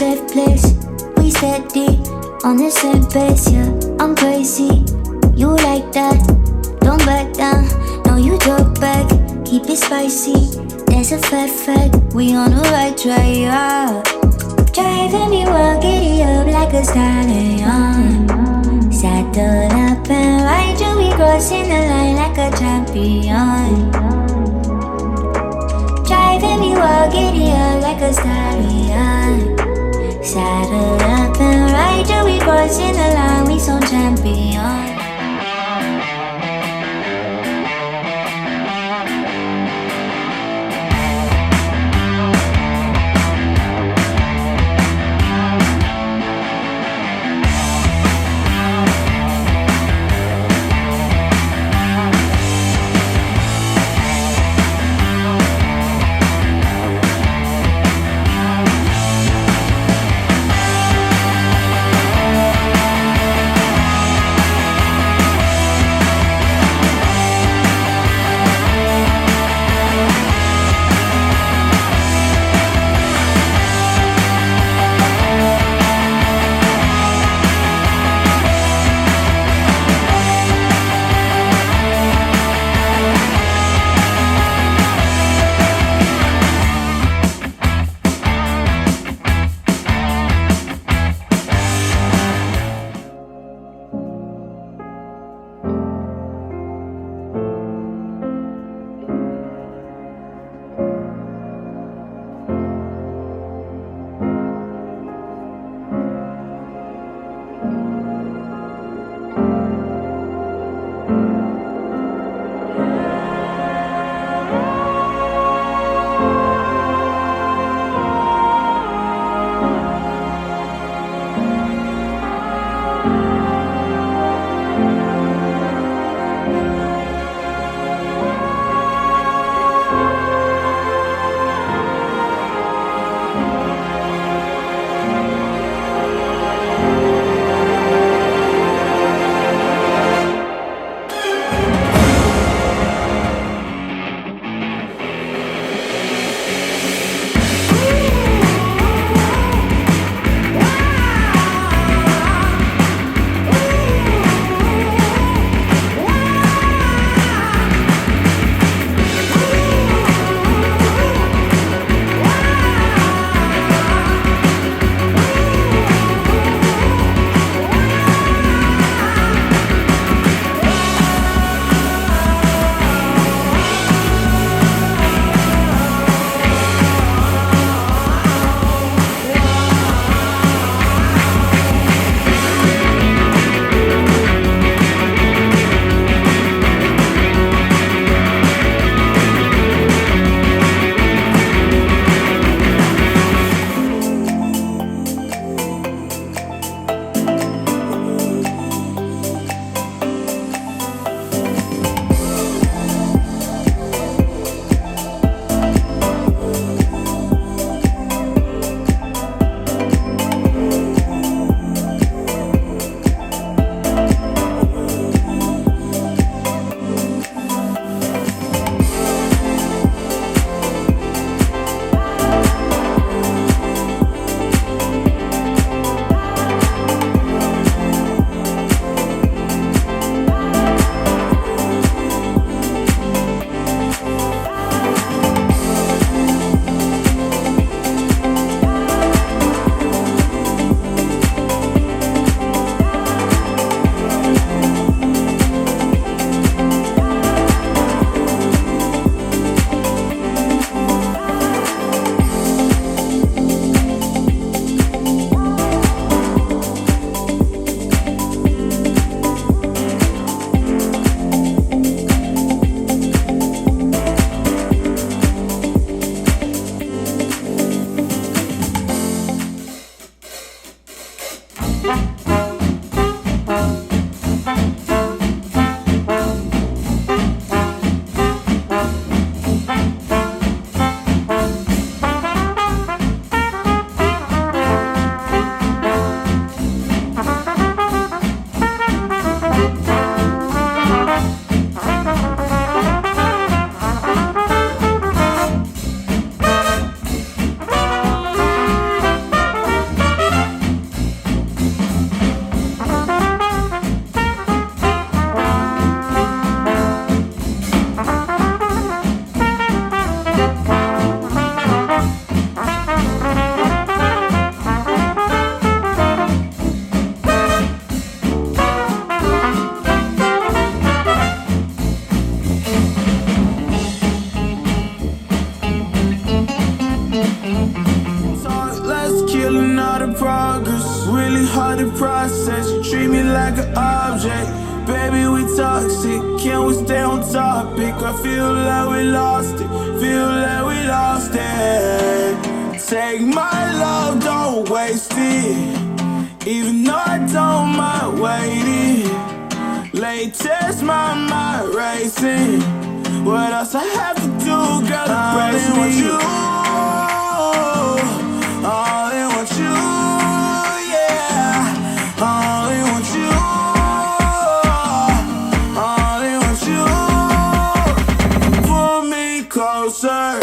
safe place. We steady, on the same pace, yeah. I'm crazy, you like that. Don't back down, no you drop back. Keep it spicy, there's a fact. We on the right track, yeah. Driving me wild, giddy up like a stallion. Saddle up and ride you, we crossing the line like a champion. Driving me wild, giddy up like a stallion. Saddle up and ride you, we crossing the line, we so champion. like an object. Baby, we toxic, can we stay on topic? I feel like we lost it, feel like we lost it. Take my love, don't waste it. Even though I don't mind waiting. Late test, my mind racing. What else I have to do, girl, to praise me? You, only want you, yeah. Only want you, only want you. Pull me closer.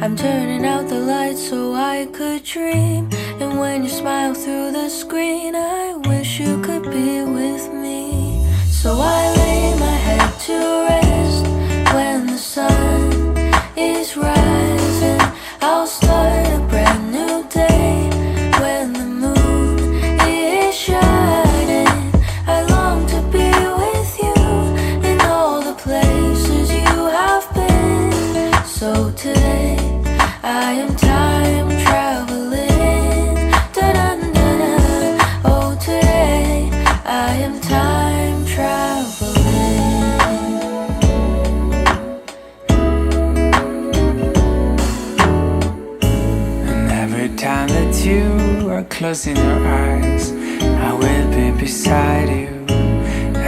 I'm turning out the lights so I could dream. And when you smile through the screen, I wish you could be with me. So I lay my head to rest. When the sun is rising, I'll start a brand new day. When the moon is shining, I long to be with you in all the places you have been. So today I am time traveling. Da-da-da-da. Oh, today I am time traveling. time that you are closing your eyes, I will be beside you,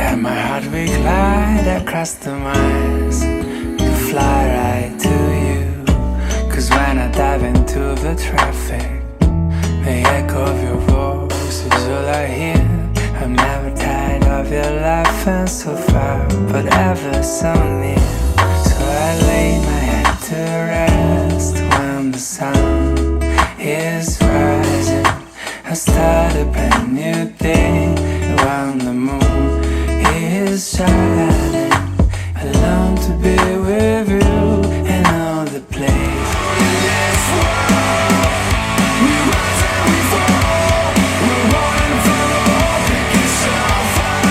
and my heart will glide across the miles to fly right to you. Cause when I dive into the traffic, the echo of your voice is all I hear. I'm never tired of your life and so far, but ever so near. So I lay my head to rest when the sun is rising. I start a brand new day when the moon is shining. I long to be with you in all the place. This world, we rise and we fall. We're running from the wall, pick yourself up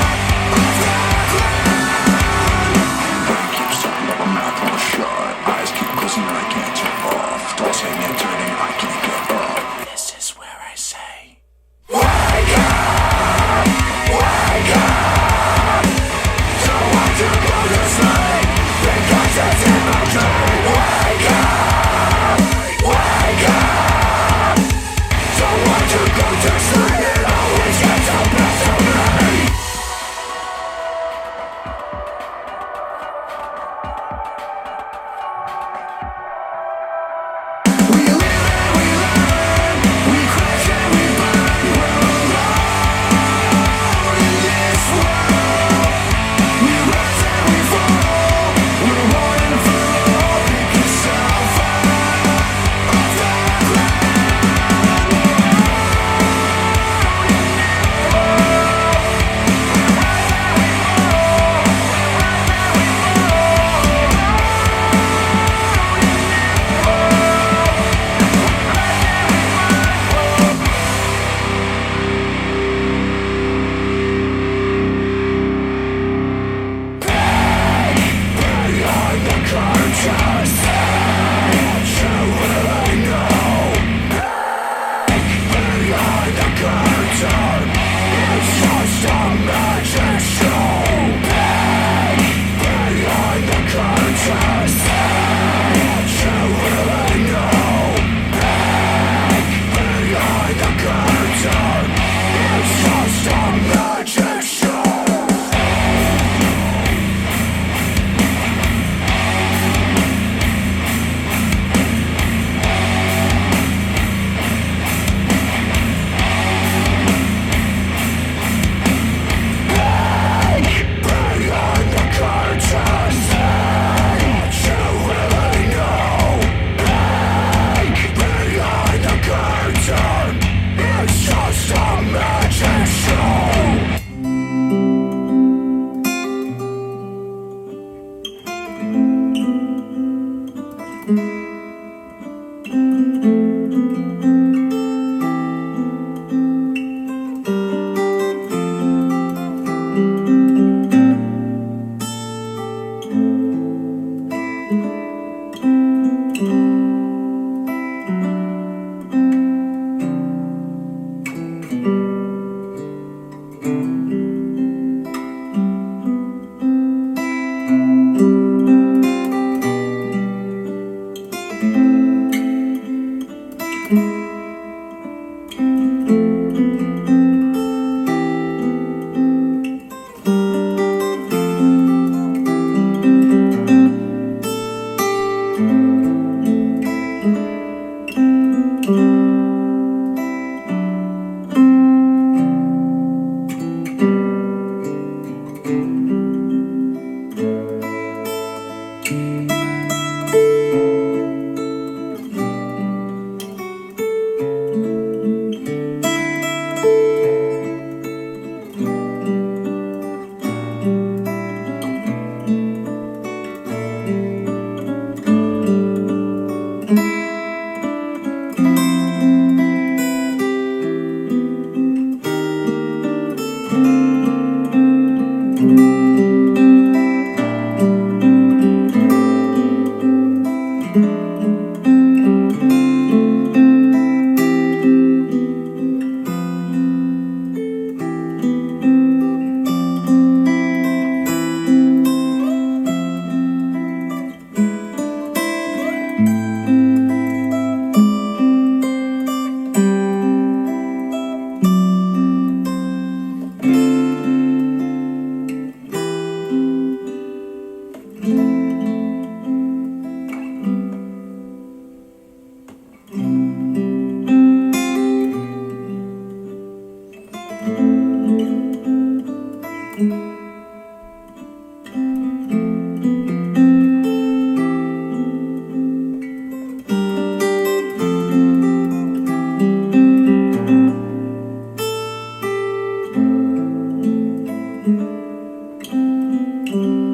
off the ground. Brain keeps turning up, my mouth won't shut. Eyes keep closing and I can't turn off. Tossing and turning, I can't get up. This is where I say, wake up! me.